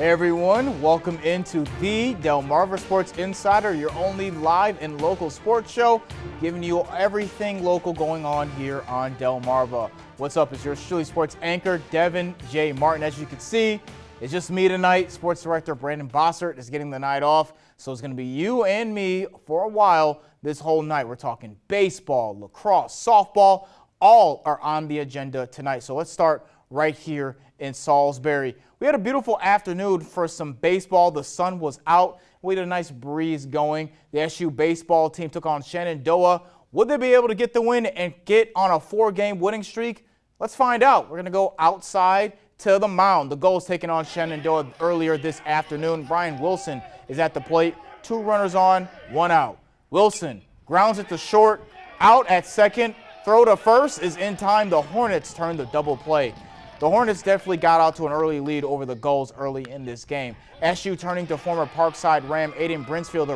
Hey everyone, welcome into the Delmarva Sports Insider, your only live and local sports show, giving you everything local going on here on Delmarva. What's up? It's your truly sports anchor, Devin J. Martin. As you can see, it's just me tonight. Sports director Brandon Bossert is getting the night off, so it's going to be you and me for a while this whole night. We're talking baseball, lacrosse, softball, all are on the agenda tonight. So let's start right here in Salisbury. We had a beautiful afternoon for some baseball. The sun was out. We had a nice breeze going. The SU baseball team took on Shenandoah. Would they be able to get the win and get on a 4-game winning streak? Let's find out. We're going to go outside to the mound. The Gulls taking on Shenandoah earlier this afternoon. Brian Wilson is at the plate. 2 runners on, 1 out. Wilson grounds it to short, out at second. Throw to first is in time. The Hornets turn the double play. The Hornets definitely got out to an early lead over the Gulls early in this game. SU turning to former Parkside Ram Aiden Brinsfield,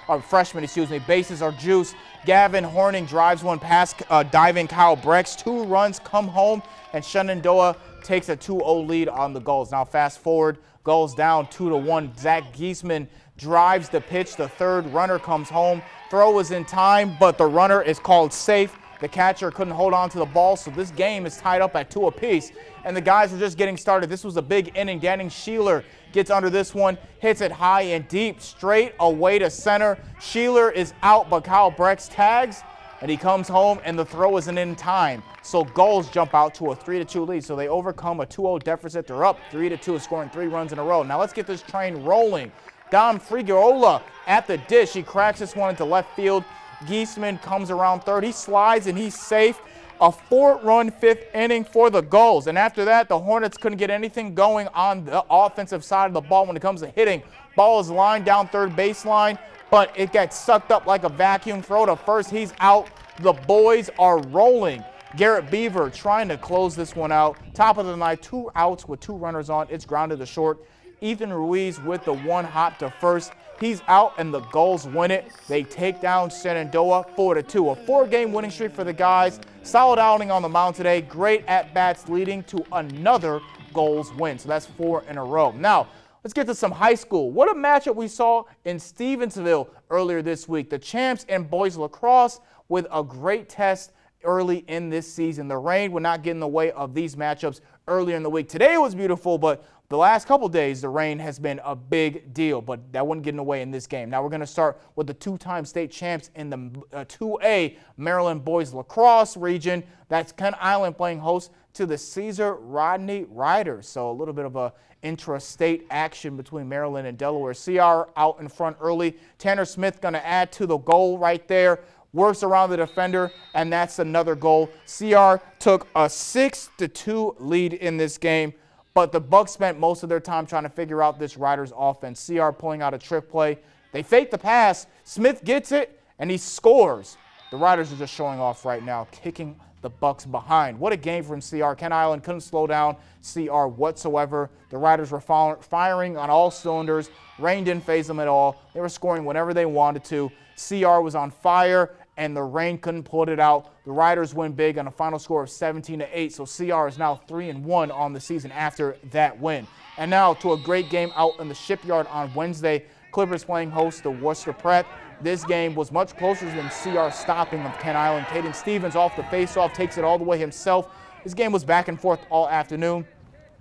a freshman. Bases are juiced. Gavin Horning drives one past diving Kyle Brex. 2 runs come home, and Shenandoah takes a 2-0 lead on the Gulls. Now fast forward, Gulls down 2-1. Zach Giesman drives the pitch. The third runner comes home. Throw is in time, but the runner is called safe. The catcher couldn't hold on to the ball, so this game is tied up at 2 apiece. And the guys are just getting started. This was a big inning. Danny Sheeler gets under this one, hits it high and deep, straight away to center. Sheeler is out, but Kyle Brex tags, and he comes home, and the throw isn't in time. So Gulls jump out to a 3-2 lead. So they overcome a 2-0 deficit. They're up 3-2, scoring 3 runs in a row. Now let's get this train rolling. Dom Frigiola at the dish. He cracks this one into left field. Giesman comes around third. He slides and he's safe. A 4-run 5th inning for the Gulls. And after that, the Hornets couldn't get anything going on the offensive side of the ball when it comes to hitting. Ball is lined down third baseline, but it gets sucked up like a vacuum. Throw to first. He's out. The boys are rolling. Garrett Beaver trying to close this one out. Top of the ninth, 2 outs with 2 runners on. It's grounded to short. Ethan Ruiz with the 1 hop to first. He's out, and the Gulls win it. They take down Shenandoah 4-2. A 4-game winning streak for the guys. Solid outing on the mound today. Great at-bats leading to another Gulls win. So that's 4 in a row. Now, let's get to some high school. What a matchup we saw in Stevensville earlier this week. The champs and boys lacrosse with a great test early in this season. The rain would not get in the way of these matchups earlier in the week. Today was beautiful, but the last couple days, the rain has been a big deal, but that wouldn't get in the way in this game. Now we're going to start with the 2-time state champs in the 2A Maryland boys lacrosse region. That's Kent Island playing host to the Caesar Rodney Riders. So a little bit of a intra-state action between Maryland and Delaware. CR out in front early. Tanner Smith going to add to the goal right there. Works around the defender, and that's another goal. CR took a 6-2 lead in this game. But the Bucks spent most of their time trying to figure out this Riders offense. CR pulling out a trick play. They fake the pass. Smith gets it, and he scores. The Riders are just showing off right now, kicking the Bucks behind. What a game from CR. Kent Island couldn't slow down CR whatsoever. The Riders were firing on all cylinders. Rain didn't faze them at all. They were scoring whenever they wanted to. CR was on fire, and the rain couldn't pull it out. The Riders win big on a final score of 17-8, so CR is now 3-1 on the season after that win. And now to a great game out in the Shipyard on Wednesday. Clippers playing host to Worcester Prep. This game was much closer than CR stopping of Kent Island. Caden Stevens off the faceoff takes it all the way himself. This game was back and forth all afternoon.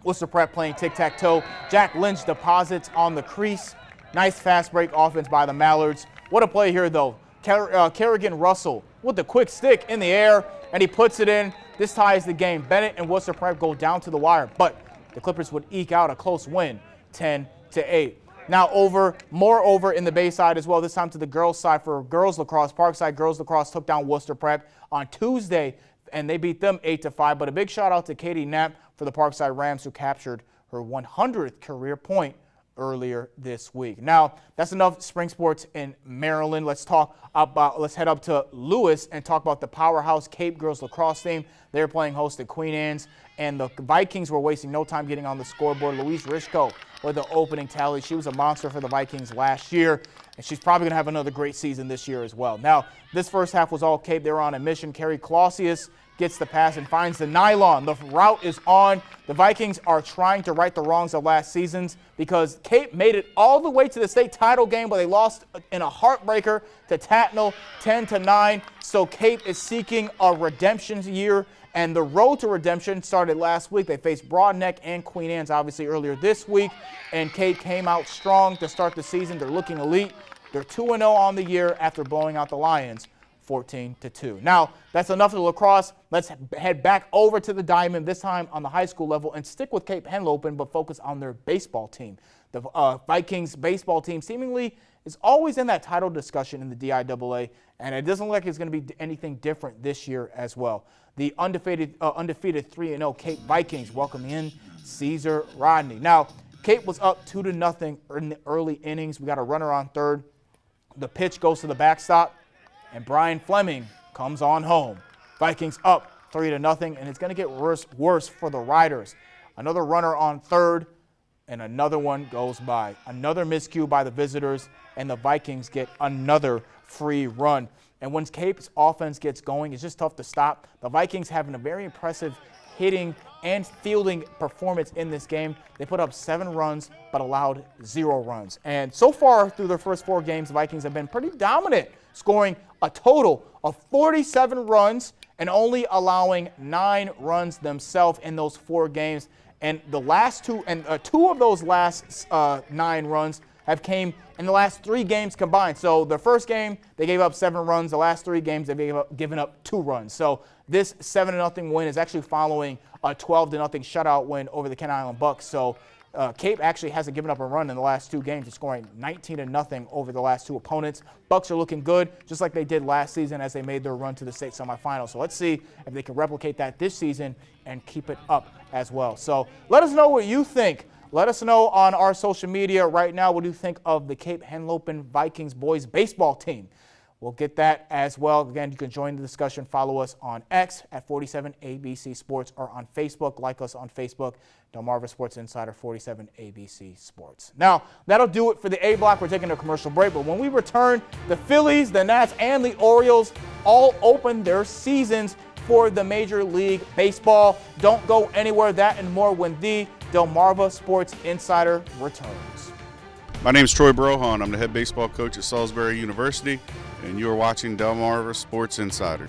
Worcester Prep playing tic-tac-toe. Jack Lynch deposits on the crease. Nice fast break offense by the Mallards. What a play here, though. Kerrigan Russell with the quick stick in the air, and he puts it in. This ties the game. Bennett and Worcester Prep go down to the wire, but the Clippers would eke out a close win, 10-8. Now more over in the Bayside as well, this time to the girls' side for girls lacrosse. Parkside girls lacrosse took down Worcester Prep on Tuesday, and they beat them 8-5. But a big shout out to Katie Knapp for the Parkside Rams, who captured her 100th career point earlier this week. Now, that's enough spring sports in Maryland. Let's head up to Lewis and talk about the powerhouse Cape girls lacrosse team. They're playing host at Queen Anne's, and the Vikings were wasting no time getting on the scoreboard. Louise Rishko with the opening tally. She was a monster for the Vikings last year, and she's probably going to have another great season this year as well. Now, this first half was all Cape. They were on a mission. Carrie Clausius gets the pass and finds the nylon. The route is on. the Vikings are trying to right the wrongs of last season's because Cape made it all the way to the state title game, but they lost in a heartbreaker to Tatnall 10-9. So Cape is seeking a redemption year, and the road to redemption started last week. They faced Broadneck and Queen Anne's obviously earlier this week, and Cape came out strong to start the season. They're looking elite. They're 2-0 on the year after blowing out the Lions 14-2. Now, that's enough of the lacrosse. Let's head back over to the Diamond, this time on the high school level, and stick with Cape Henlopen, but focus on their baseball team. The Vikings baseball team seemingly is always in that title discussion in the DIAA, and it doesn't look like it's going to be anything different this year as well. The undefeated 3-0 Cape Vikings welcome in Caesar Rodney. Now, Cape was up 2-0 in the early innings. We got a runner on third. The pitch goes to the backstop, and Brian Fleming comes on home. Vikings up 3-0, and it's going to get worse for the Riders. Another runner on third, and another one goes by. Another miscue by the visitors, and the Vikings get another free run. And once Cape's offense gets going, it's just tough to stop. The Vikings having a very impressive hitting and fielding performance in this game. They put up 7 runs but allowed 0 runs. And so far through their first 4 games, the Vikings have been pretty dominant, scoring a total of 47 runs and only allowing 9 runs themselves in those 4 games. And the last 2 of those last 9 runs have came in the last 3 games combined. So the first game, they gave up 7 runs. The last 3 games, they've given up 2 runs. So this 7-0 win is actually following a 12-0 shutout win over the Kent Island Bucks. So Cape actually hasn't given up a run in the last 2 games. They're scoring 19-0 over the last 2 opponents. Bucks are looking good, just like they did last season as they made their run to the state semifinals. So let's see if they can replicate that this season and keep it up as well. So let us know what you think. Let us know on our social media right now. What do you think of the Cape Henlopen Vikings boys baseball team? We'll get that as well. Again, you can join the discussion. Follow us on X at 47ABC Sports or on Facebook. Like us on Facebook, Delmarva Sports Insider 47ABC Sports. Now, that'll do it for the A block. We're taking a commercial break, but when we return, the Phillies, the Nats, and the Orioles all open their seasons for the Major League Baseball. Don't go anywhere. That and more when the Delmarva Sports Insider returns. My name is Troy Brohan. I'm the head baseball coach at Salisbury University, and you are watching Delmarva Sports Insider.